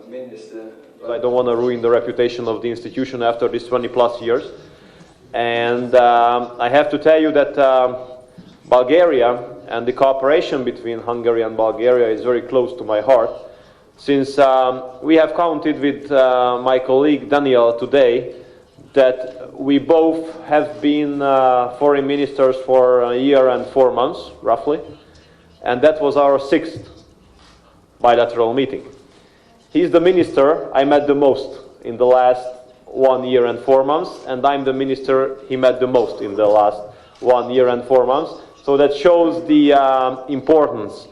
Minister. I don't want to ruin the reputation of the institution after these 20 plus years. And I have to tell you that Bulgaria and the cooperation between Hungary and Bulgaria is very close to my heart, since we have counted with my colleague Daniel today that we both have been foreign ministers for a year and 4 months, roughly, and that was our 6th bilateral meeting. He's the minister I met the most in the last 1 year and 4 months, and I'm the minister he met the most in the last 1 year and 4 months. So that shows the importance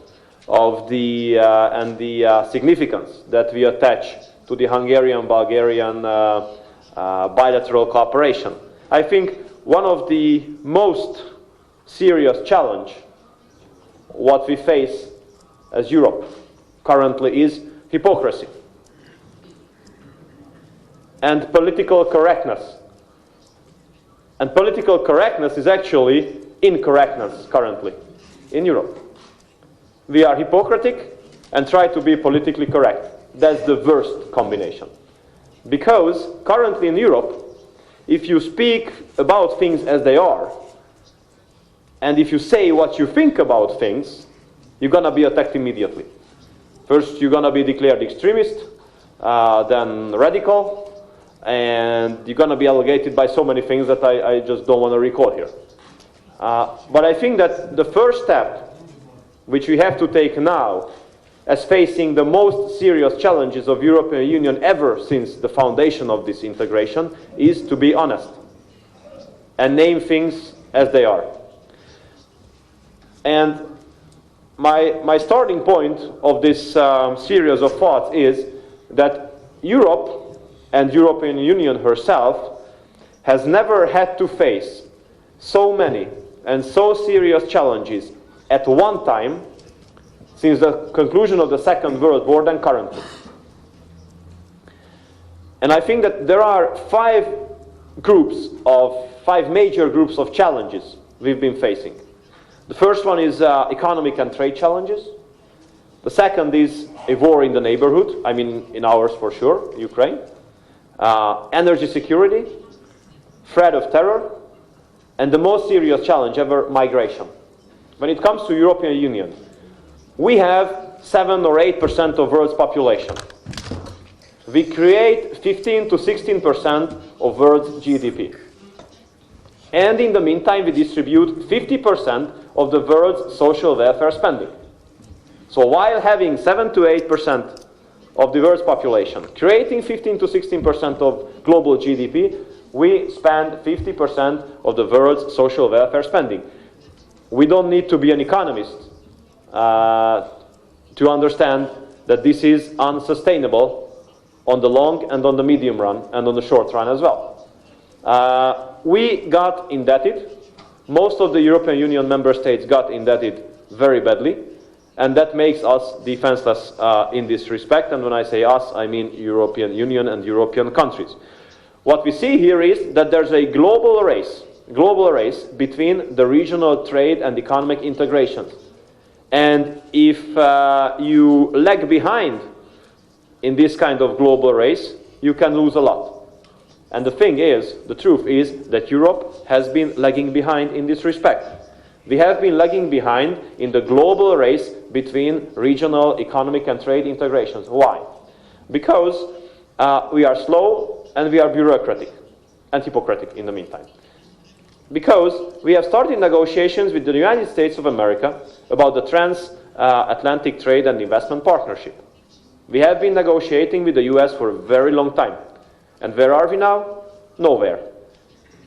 of the and the significance that we attach to the Hungarian-Bulgarian bilateral cooperation. I think one of the most serious challenge what we face as Europe currently is hypocrisy and political correctness. And political correctness is actually incorrectness currently in Europe. We are hypocritic and try to be politically correct. That's the worst combination. Because currently in Europe, if you speak about things as they are, and if you say what you think about things, you're going to be attacked immediately. First, you're going to be declared extremist, then radical, and you're going to be allocated by so many things that I just don't want to recall here. But I think that the first step, which we have to take now, as facing the most serious challenges of European Union ever since the foundation of this integration, is to be honest and name things as they are. And my starting point of this series of thoughts is that Europe and European Union herself has never had to face so many and so serious challenges at one time since the conclusion of the Second World War than currently. And I think that there are five major groups of challenges we've been facing. The first one is economic and trade challenges. The second is a war in the neighborhood, I mean in ours for sure, Ukraine. Energy security, threat of terror, and the most serious challenge ever, migration. When it comes to European Union, we have 7 or 8% of world's population. We create 15 to 16% of world's GDP. And in the meantime, we distribute 50% of the world's social welfare spending. So while having 7 to 8% of the world's population, creating 15 to 16% of global GDP, we spend 50% of the world's social welfare spending. We don't need to be an economist to understand that this is unsustainable on the long and on the medium run and on the short run as well. We got indebted. Most of the European Union member states got indebted very badly, and that makes us defenseless in this respect. And when I say us, I mean European Union and European countries. What we see here is that there's a global race between the regional trade and economic integrations. And if you lag behind in this kind of global race, you can lose a lot. And the truth is that Europe has been lagging behind in this respect. We have been lagging behind in the global race between regional economic and trade integrations. Why? Because we are slow and we are bureaucratic and hypocritic in the meantime. Because we have started negotiations with the United States of America about the transatlantic trade and investment partnership. We have been negotiating with the US for a very long time. And where are we now? Nowhere.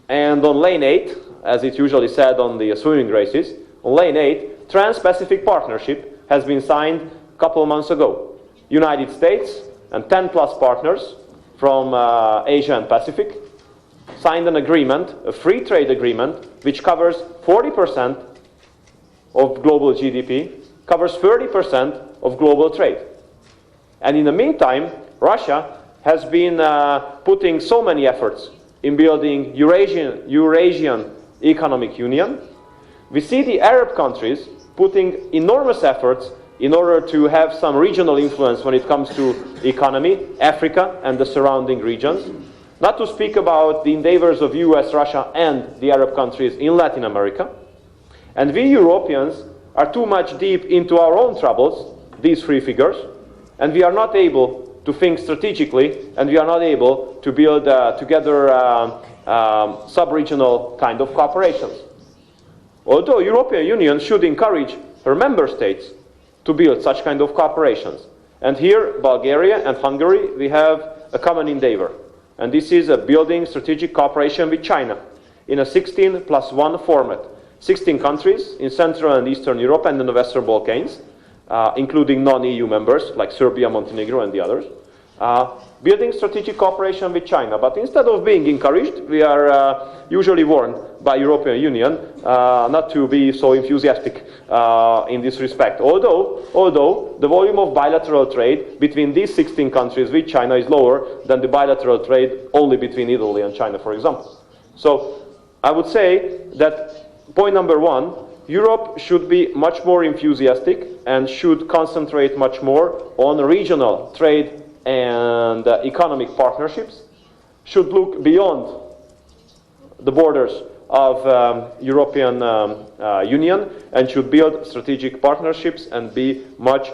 And on lane 8, as it's usually said on the swimming races, on lane 8, Trans-Pacific Partnership has been signed a couple of months ago. United States and 10 plus partners from Asia and Pacific signed an agreement, a free trade agreement, which covers 40% of global GDP, covers 30% of global trade. And in the meantime, Russia has been putting so many efforts in building Eurasian Economic Union. We see the Arab countries putting enormous efforts in order to have some regional influence when it comes to economy, Africa and the surrounding regions. Not to speak about the endeavors of US, Russia and the Arab countries in Latin America. And we Europeans are too much deep into our own troubles, these three figures, and we are not able to think strategically, and we are not able to build together sub-regional kind of cooperations. Although European Union should encourage her member states to build such kind of cooperations. And here, Bulgaria and Hungary, we have a common endeavor. And this is a building strategic cooperation with China in a 16+1 format. 16 countries in Central and Eastern Europe and in the Western Balkans, including non-EU members like Serbia, Montenegro and the others, building strategic cooperation with China. But instead of being encouraged, we are usually warned by European Union not to be so enthusiastic in this respect. Although the volume of bilateral trade between these 16 countries with China is lower than the bilateral trade only between Italy and China, for example. So I would say that point number one, Europe should be much more enthusiastic and should concentrate much more on regional trade and economic partnerships, should look beyond the borders of European Union and should build strategic partnerships and be much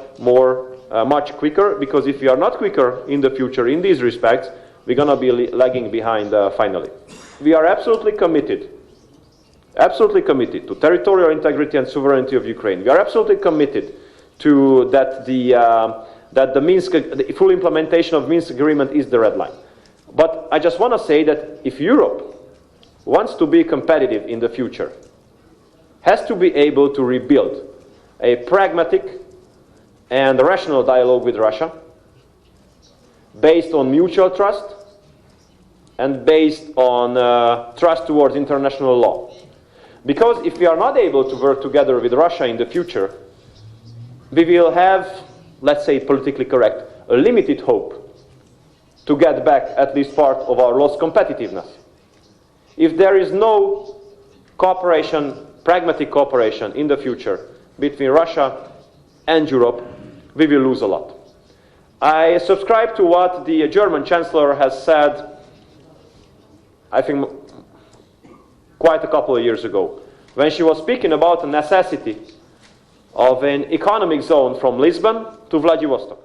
quicker, because if we are not quicker in the future in these respects, we're going to be lagging behind finally. We are absolutely committed to territorial integrity and sovereignty of Ukraine. We are absolutely committed to that the full implementation of Minsk agreement is the red line. But I just want to say that if Europe wants to be competitive in the future, has to be able to rebuild a pragmatic and rational dialogue with Russia based on mutual trust and based on trust towards international law. Because if we are not able to work together with Russia in the future, we will have, let's say politically correct, a limited hope to get back at least part of our lost competitiveness. If there is no cooperation, pragmatic cooperation in the future between Russia and Europe, we will lose a lot. I subscribe to what the German Chancellor has said, I think quite a couple of years ago, when she was speaking about the necessity of an economic zone from Lisbon to Vladivostok.